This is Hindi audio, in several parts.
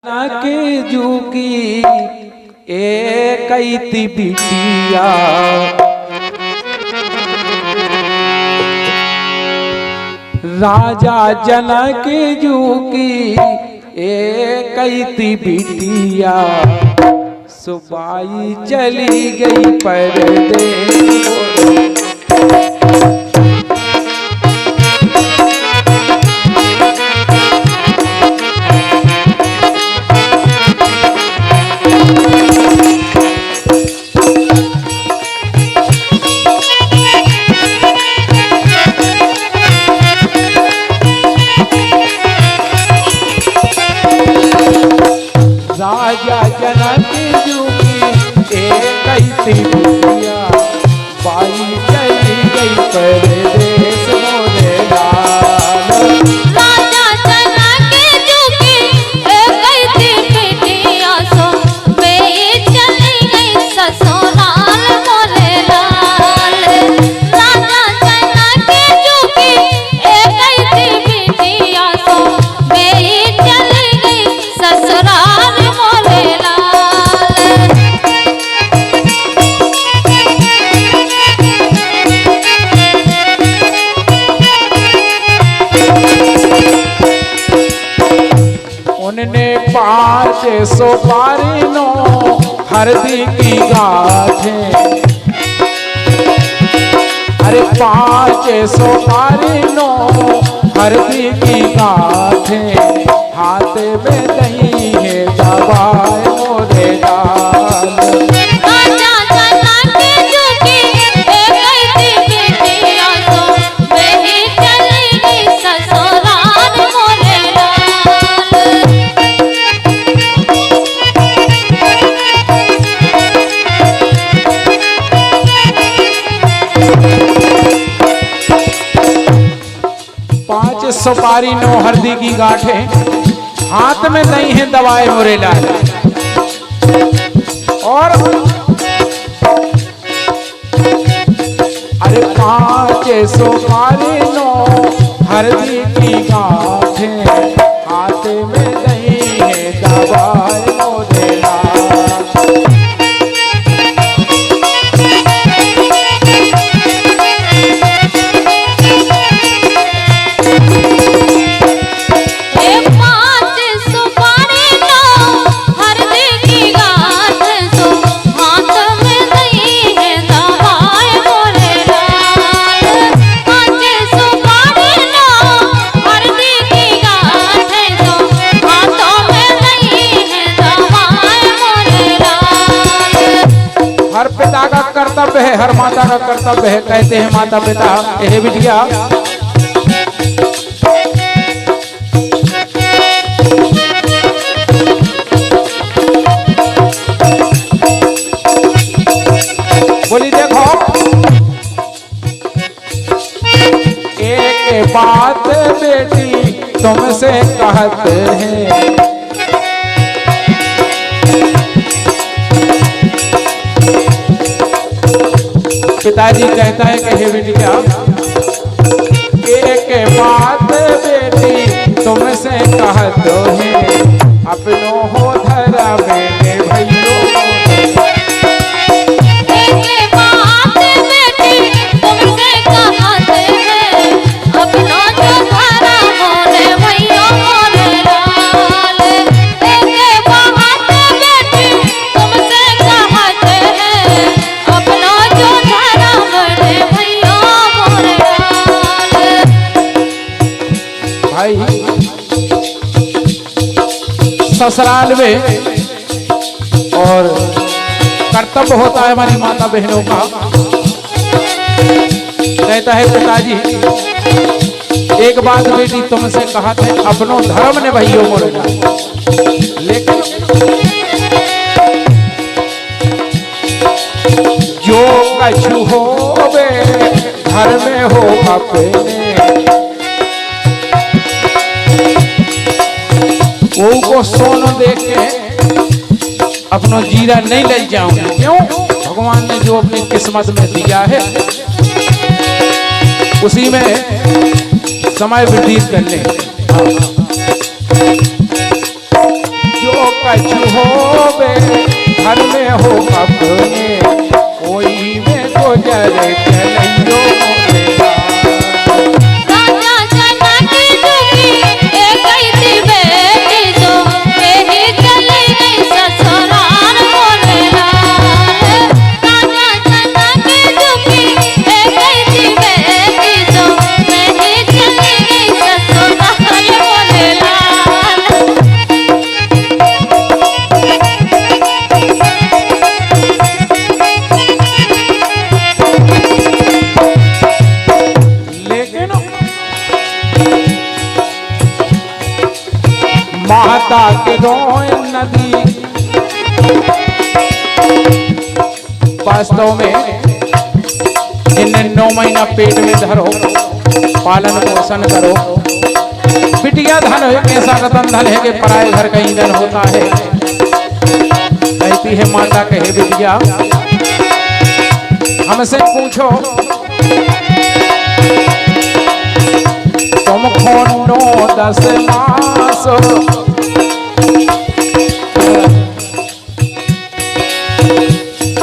के जुकी एक बिटिया राजा जनक जुकी एक बिटिया सुबाई चली गई परदेस। राजा जनक जुकी एक बिटिया बाई चली गई परदेस मोरे लाल। राजा जनक जुकी एक बिटिया सो बेई चली गई ससुराल मोरे लाल। राजा जनक जुकी एक बिटिया सो बेई चली गई ससुराल मोरे लाल। उनने 500 पारी नो हरदी की गाठें, अरे 500 पारी नो हरदी की गाठें, हाथ में नहीं है दवाई मोरे लाल। राजा जनक जुकी एक बिटिया सो बेई चली गई ससुराल मोरे लाल। पांच सुपारी नो हरदी की गाठें, हाथ में नहीं है दवाई मोरे लाल। और अरे 500 पारी नो हरदी की गाठें, हाथ में नहीं है दवाई मोरे लाल। ये 5 सुपारी लो हरदी की गाठ सो हाथ में नहीं है दवाई मोरे लाल। 5 सुपारी लो हरदी की गाठ सो हाथों में नहीं है दवाई मोरे लाल। हर पिता का कर्तव्य है, हर माता का कर्तव्य है, कहते हैं माता पिता हे बिटिया बोली देखो एक बात बेटी तुमसे कहते हैं, पिताजी कहता है कि हे बेटिया एक बात बेटी तुमसे कहते हैं, अपनो हो धरा बेटे भैया। एक बात बेटी तुमसे कहते हैं, अपना जो धरा मोरे भैया मोरे लाल। एक बात बेटी तुमसे कहते हैं, अपना जो धरा मोरे भैया मोरे लाल। भाई ससुराल में और कर्तव्य होता है हमारी माता बहनों का। कहता है पिताजी एक बात बेटी तुमसे कहा थे, अपनो धर्म ने भैयो मोरे लाल। लेकिन जो कछु होवे घर में हो अपने, वो को सोनो देख के अपनो जीरा नहीं ले जाऊंगा। क्यों? भगवान ने जो अपनी किस्मत में दिया है उसी में समय व्यतीत करने। जो कछु होवे घर में हो अपने कोई में गुजर चलियो मोरे लाल। राजा जनक जुगी एक थी बेटी जो यही चली गई ससुराल मोरे लाल। राजा जनक जुगी एक थी बेटी जो यही चली गई ससुराल मोरे लाल। लेकिन माता के रोए नदी वास्तव में जिन्हें 9 महीना पेट में धरो पालन पोषण करो बिटिया धन है कैसा रतन धन है कि पराए घर का ईंधन होता है। कहती है माता कहे बिटिया हमसे पूछो तुम खोनो 10 मास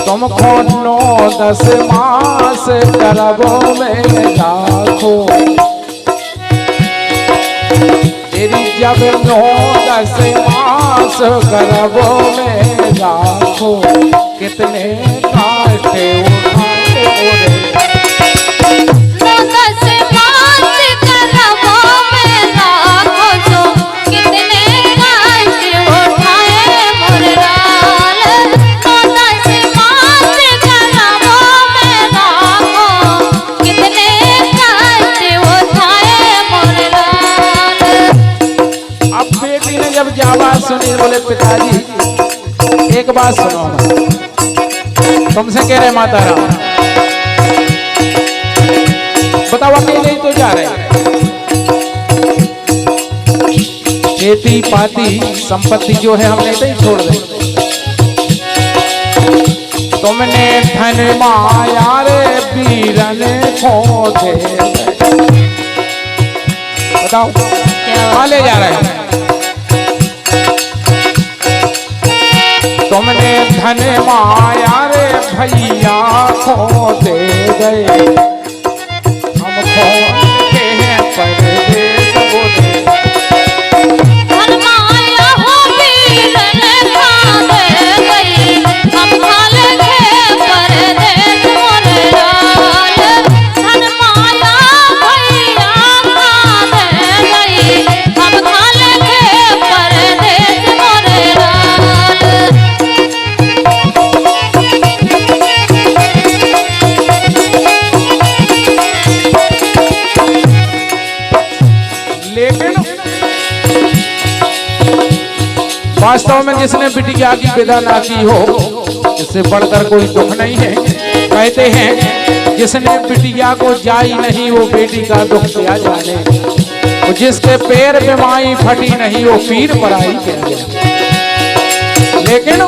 तुम खोनो 10 मास गर्भों में राखो तेरी जब 9-10 मास गर्भों में राखो कितने काटे उठाए मोरे। 9-10 मास गर्भों में राखो जो कितने काट उठाए मोरे लाल। 9-10 मास गर्भों में राखो कितने काट उठाए मोरे लाल। अब बेटी ने जब जाबाज सुनी बोले पिताजी एक बात सुनो तुमसे कह रहे माता राम बताओ अकेले ही तो जा रहे खेती पाती संपत्ति जो है हमने तो ही छोड़ दे। तुमने धन माया रे वीरन खो दे बताओ कहाँ ले जा रहे हैं। तुमने धन माया रे भैया खो दे गए हम खो के हैं परदेस बोले। धन माया हो वीरन खा दे गई हम खाल के परदेस मोरे लाल। धन माया भैया खा दे गई हम खाल के परदेस मोरे लाल। लेकिन वास्तव में जिसने बिटिया की विदा ना की हो इससे बढ़कर कोई दुख नहीं है। कहते हैं जिसने बिटिया को जाई नहीं वो बेटी का दुख क्या जाने। वो जिसके पैर में माई फटी नहीं वो पीर पराई क्या जाने। लेकिन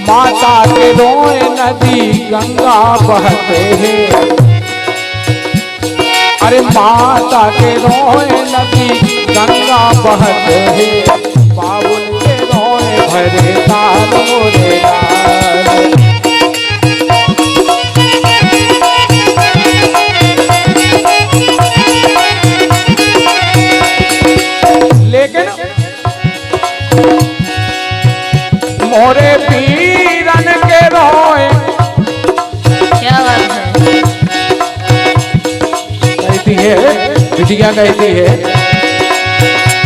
माता के रोए नदी गंगा बहते हैं। अरे माता के रोए नदी गंगा बहते हैं बाबुल के रोए भरे ताल मोरे लाल। लेकिन मोरे पीरन के रोए क्या बात है। कहती है बिटिया कहती है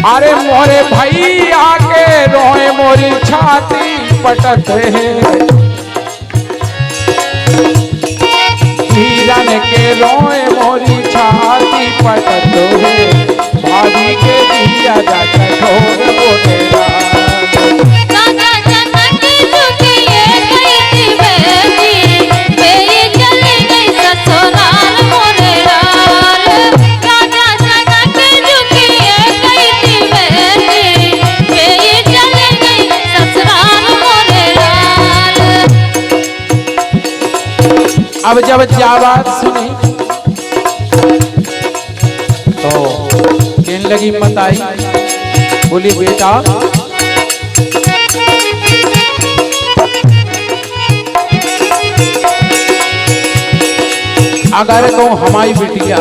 अरे मोरे भैया के रोए मोरी छाती पटत है। पीरन के रोए मोरी छाती पटत है भाभी के दिया जा कठोर बोले राजा जनक जुगी गई थी बेटी मेरी चली गई ससुराल मोरे लाल। राजा जनक जुगी गई थी बेटी मेरी चली गई ससुराल मोरे लाल। अब जब जाबाज सुनी तो कहने लगी मत आई बोली बेटा अगर तो हमारी बिटिया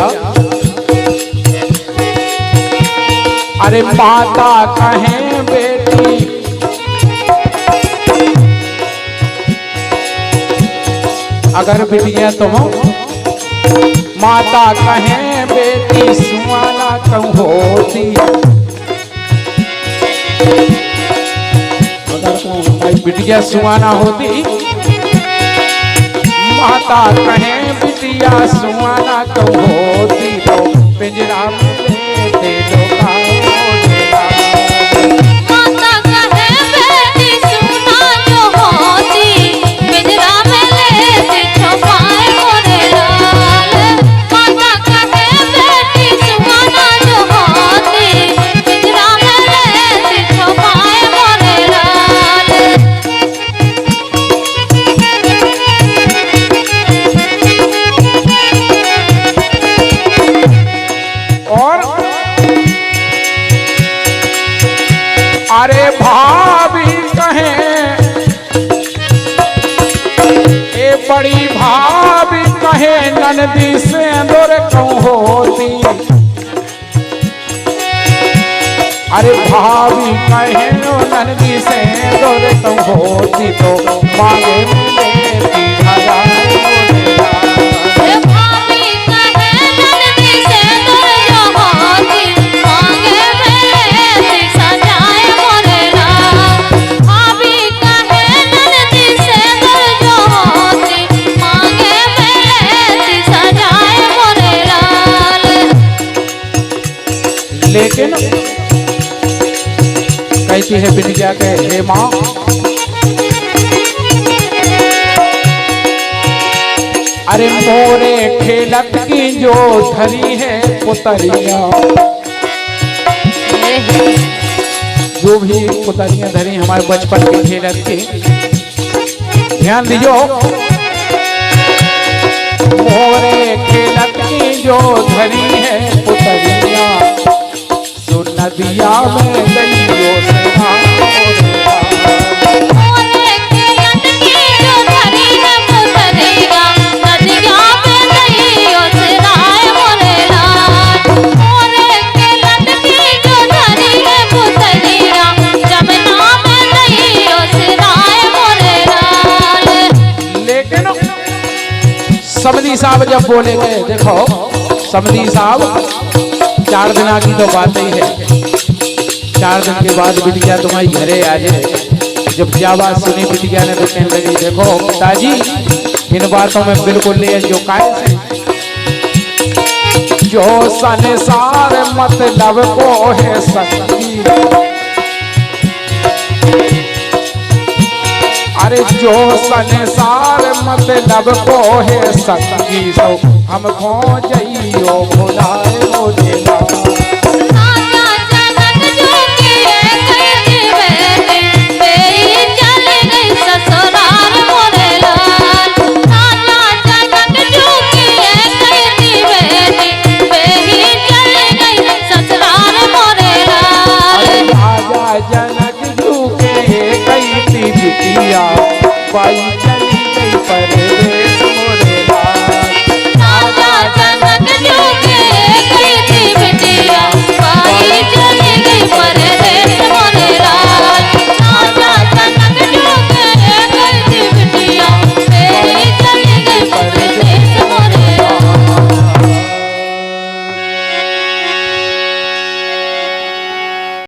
अरे माता कहें बेटी अगर बिटिया तुम माता कहें बेटी सुहाना तुम होती अगर तुम हमारी बिटिया सुहाना होती माता कहें बिटिया सुहाना तुम होती तो पिंजरा में लेते माता कहे बेटी सुना जो होती पिंजरा में लेते छुपाए मोरे लाल माता कहे बेटी सुहाना जो होती पिंजरा में लेते छुपाए मोरे लाल और अरे भाभी कहें ए बड़ी भाभी कहे ननदी से दूर क्यों होती अरे भाभी कहे ननदी से दूर क्यों होती तो मांगे लेती भाभी कहे ननदी से दूर जो होती मांगे मेरे सजाए मोरे लाल भाभी कहे ननदी से दूर जो होती मांगे मेरे सजाए मोरे लाल लेकिन कहती है बिटिया के हे माँ अरे मोरे खेलत की जो धरी है पुतरिया जो भी पुतरियां धरी हमारे बचपन के खेलत की ध्यान दीजो मोरे खेलत की जो धरी है पुतरिया सो नदिया में गईयो से मोरे खेलत की जो धरी है पुतरिया नदिया पे गईयो सिराए मोरे लाल मोरे खेलत की जो धरी है पुतरिया जमुना पे गईयो सिराए मोरे लाल लेकिन समधी साहब जब बोले गए देखो समधी साहब 4 दिन की तो बात ही है 4 दिन के बाद बिटिया तुम्हारी घरे आ जाए जब जाबाज सुनी बिटिया ने तो कहने लगी देखो पिताजी इन बातों में बिल्कुल ले जो काहे से जो संसार मतलब को है सच्ची अरे जो संसार मतलब को है सच्ची सो हम खो जइयो भुलाए बोले